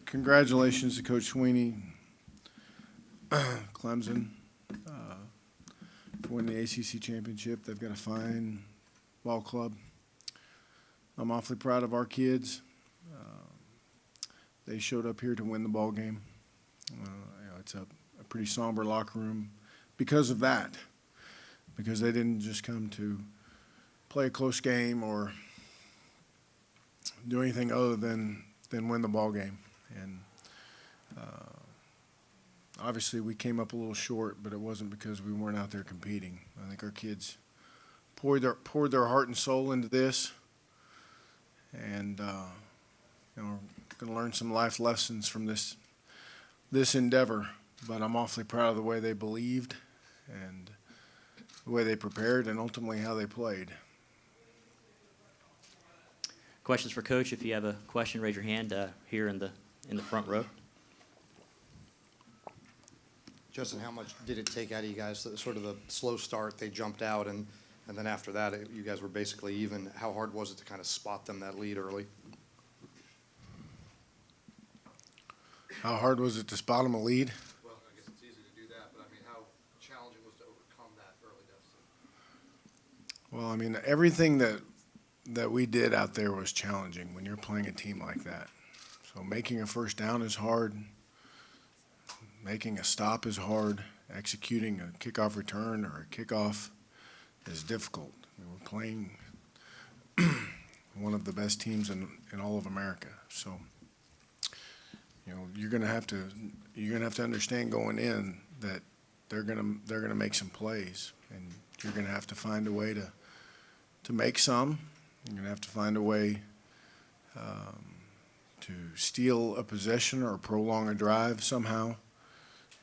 Congratulations to Coach Sweeney, Clemson, for winning the ACC Championship. They've got a fine ball club. I'm awfully proud of our kids. They showed up here to win the ball game. It's a pretty somber locker room because of that, because they didn't just come to play a close game or do anything other than win the ball game. And obviously we came up a little short, but it wasn't because we weren't out there competing. I think our kids poured their heart and soul into this, and we're going to learn some life lessons from this endeavor. But I'm awfully proud of the way they believed and the way they prepared and ultimately how they played. Questions for Coach? If you have a question, raise your hand here in the front row. Justin, how much did it take out of you guys, sort of the slow start, they jumped out, and then after that, you guys were basically even. How hard was it to kind of spot them that lead early? How hard was it to spot them a lead? Well, I guess it's easy to do that, but I mean, how challenging was it to overcome that early deficit? Well, I mean, everything that we did out there was challenging when you're playing a team like that. So making a first down is hard. Making a stop is hard. Executing a kickoff return or a kickoff is difficult. I mean, we're playing one of the best teams in all of America. So, you're gonna have to understand going in that they're gonna make some plays, and you're gonna have to find a way to make some. You're gonna have to find a way to steal a possession or prolong a drive somehow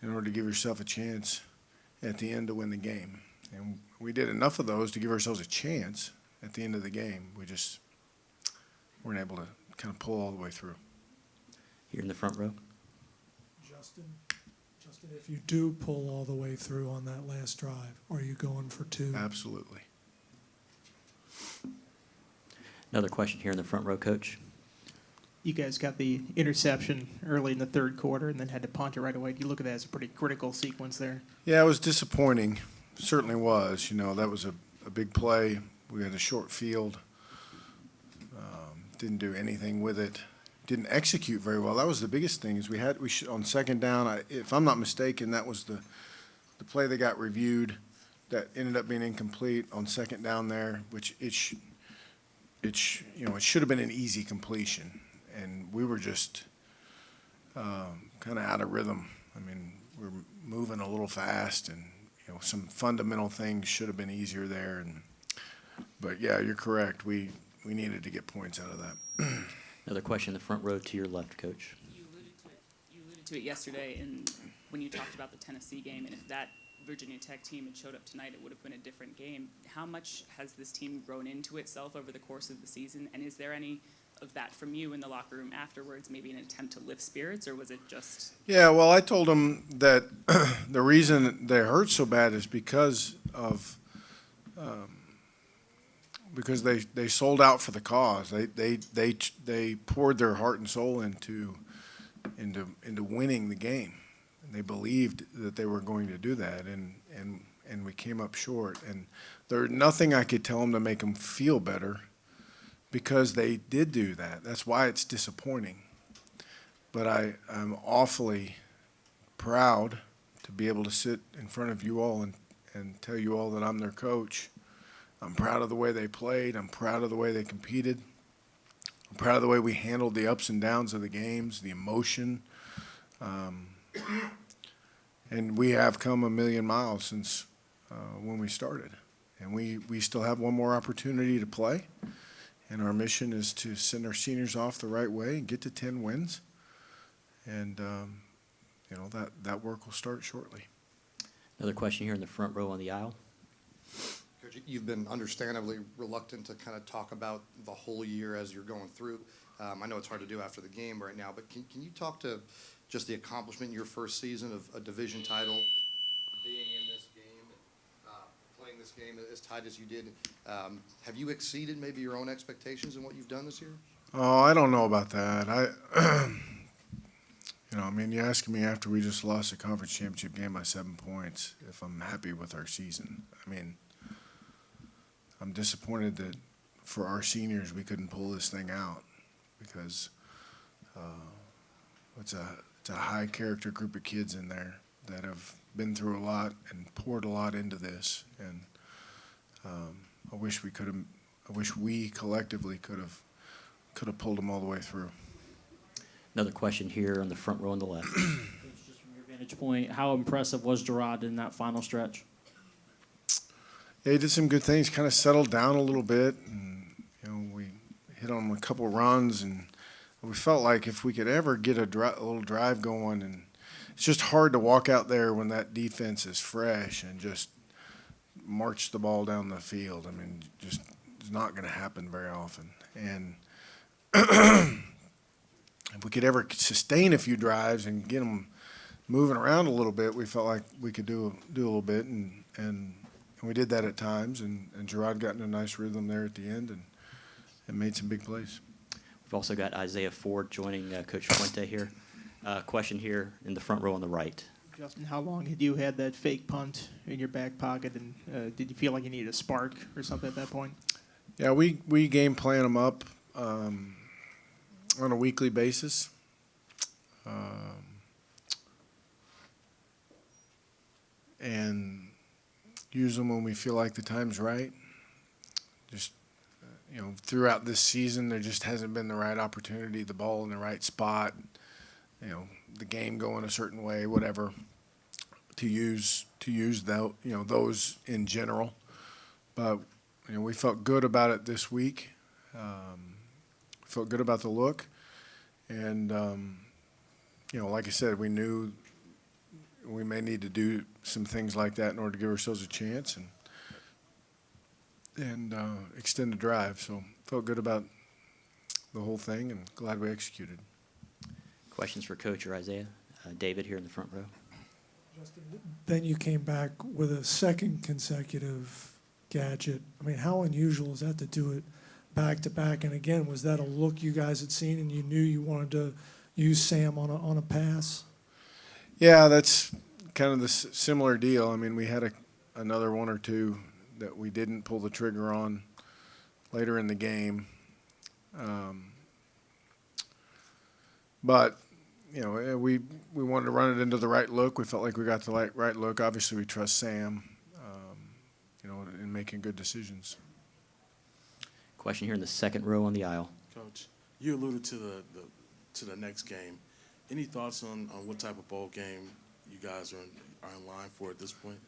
in order to give yourself a chance at the end to win the game. And we did enough of those to give ourselves a chance at the end of the game. We just weren't able to kind of pull all the way through. Here in the front row. Justin, if you do pull all the way through on that last drive, are you going for two? Absolutely. Another question here in the front row, Coach. You guys got the interception early in the third quarter and then had to punt it right away. Do you look at that as a pretty critical sequence there? Yeah, it was disappointing. It certainly was. That was a big play. We had a short field. Didn't do anything with it. Didn't execute very well. That was the biggest thing. Is on second down. If I'm not mistaken, that was the play that got reviewed that ended up being incomplete on second down there, which it should have been an easy completion, and we were just kind of out of rhythm. I mean, we're moving a little fast, and some fundamental things should have been easier there. But yeah, you're correct. We needed to get points out of that. Another question in the front row to your left, Coach. You alluded to it yesterday when you talked about the Tennessee game, and if that Virginia Tech team had showed up tonight, it would have been a different game. How much has this team grown into itself over the course of the season, and is there any of that from you in the locker room afterwards, maybe an attempt to lift spirits, or was it just... Yeah, well, I told them that the reason they hurt so bad is because they sold out for the cause. They poured their heart and soul into winning the game. And they believed that they were going to do that, and we came up short. And there's nothing I could tell them to make them feel better, because they did do that. That's why it's disappointing. But I'm awfully proud to be able to sit in front of you all and tell you all that I'm their coach. I'm proud of the way they played. I'm proud of the way they competed. I'm proud of the way we handled the ups and downs of the games, the emotion. And we have come a million miles since when we started. And we still have one more opportunity to play. And our mission is to send our seniors off the right way and get to 10 wins. And, that work will start shortly. Another question here in the front row on the aisle. Coach, you've been understandably reluctant to kind of talk about the whole year as you're going through. I know it's hard to do after the game right now, but can you talk to just the accomplishment in your first season of a division title, being in this game, playing this game as tight as you did? Have you exceeded maybe your own expectations in what you've done this year? Oh, I don't know about that. You know, I mean, you're asking me after we just lost the conference championship game by 7 points if I'm happy with our season. I mean, I'm disappointed that for our seniors we couldn't pull this thing out because it's a high character group of kids in there that have been through a lot and poured a lot into this. And I wish we collectively could have pulled them all the way through. Another question here on the front row on the left. Coach, just from your vantage point, how impressive was Gerard in that final stretch? Yeah, he did some good things, kind of settled down a little bit, and you know, we hit on him a couple runs, and we felt like if we could ever get a little drive going, and it's just hard to walk out there when that defense is fresh and just march the ball down the field. I mean, just it's not going to happen very often, and if we could ever sustain a few drives and get them moving around a little bit, we felt like we could do a little bit, and we did that at times, and Gerard got in a nice rhythm there at the end and made some big plays. We've also got Isaiah Ford joining Coach Fuente here. Question here in the front row on the right. Justin, how long had you had that fake punt in your back pocket, and did you feel like you needed a spark or something at that point? Yeah, we game plan them up on a weekly basis. And use them when we feel like the time's right. Just, you know, throughout this season, there just hasn't been the right opportunity, the ball in the right spot, you know, the game going a certain way, whatever, to use those in general. But, you know, we felt good about it this week. Felt good about the look. And, you know, like I said, we knew we may need to do some things like that in order to give ourselves a chance and extend the drive. So felt good about the whole thing and glad we executed. Questions for Coach or Isaiah? David here in the front row. Justin, then you came back with a second consecutive gadget. I mean, how unusual is that to do it back to back? And again, was that a look you guys had seen and you knew you wanted to use Sam on a pass? Yeah, that's kind of the similar deal. I mean, we had another one or two that we didn't pull the trigger on later in the game. But, you know, we wanted to run it into the right look. We felt like we got the right look. Obviously, we trust Sam, you know, in making good decisions. Question here in the second row on the aisle. Coach, you alluded to the next game. Any thoughts on what type of bowl game you guys are in line for at this point?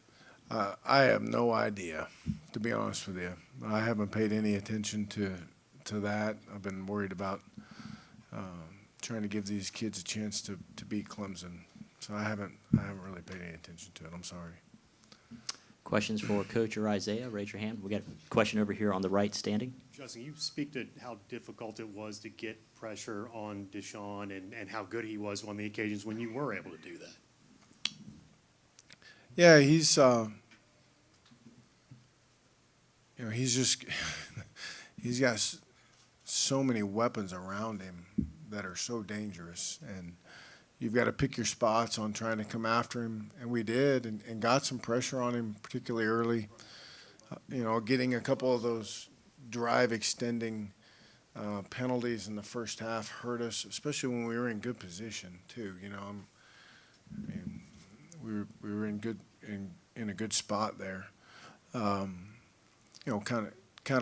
I have no idea, to be honest with you. I haven't paid any attention to that. I've been worried about trying to give these kids a chance to beat Clemson. So I haven't really paid any attention to it. I'm sorry. Questions for Coach or Isaiah? Raise your hand. We got a question over here on the right standing. Justin, you speak to how difficult it was to get pressure on Deshaun and how good he was on the occasions when you were able to do that. Yeah, he's you know, he's got so many weapons around him that are so dangerous, and you've got to pick your spots on trying to come after him, and we did, and got some pressure on him, particularly early. You know, getting a couple of those drive extending penalties in the first half hurt us, especially when we were in good position too. You know, I mean, we were in a good spot there. You know, kind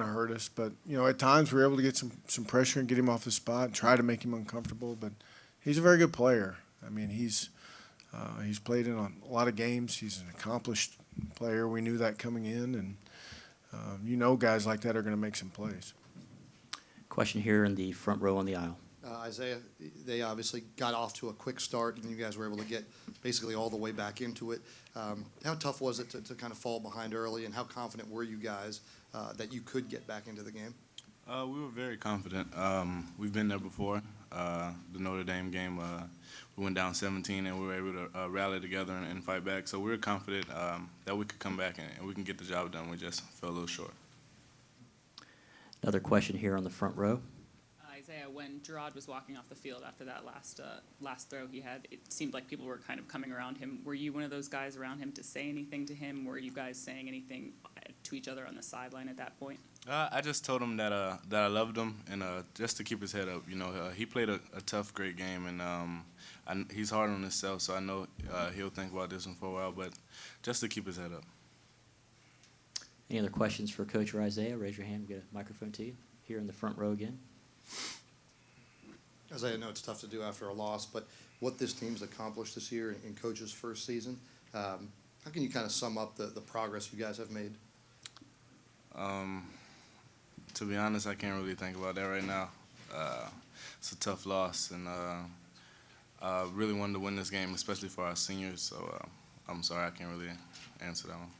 of hurt us, but you know, at times we were able to get some pressure and get him off his spot and try to make him uncomfortable. But he's a very good player. I mean, he's played in a lot of games. He's an accomplished player. We knew that coming in, and you know, guys like that are going to make some plays. Question here in the front row on the aisle. Isaiah, they obviously got off to a quick start, and you guys were able to get basically all the way back into it. How tough was it to kind of fall behind early, and how confident were you guys that you could get back into the game? We were very confident. We've been there before. The Notre Dame game, we went down 17, and we were able to rally together and fight back. So we were confident that we could come back and we can get the job done. We just fell a little short. Another question here on the front row. Isaiah, when when Gerard was walking off the field after that last throw he had, it seemed like people were kind of coming around him. Were you one of those guys around him to say anything to him? Were you guys saying anything to each other on the sideline at that point? I just told him that I loved him, and just to keep his head up. He played a tough, great game, and he's hard on himself, so I know he'll think about this one for a while. But just to keep his head up. Any other questions for Coach or Isaiah? Raise your hand. We'll get a microphone to you. Here in the front row again. Isaiah, I know it's tough to do after a loss, but what this team's accomplished this year in Coach's first season, how can you kind of sum up the progress you guys have made? To be honest, I can't really think about that right now. It's a tough loss, and really wanted to win this game, especially for our seniors. So I'm sorry, I can't really answer that one.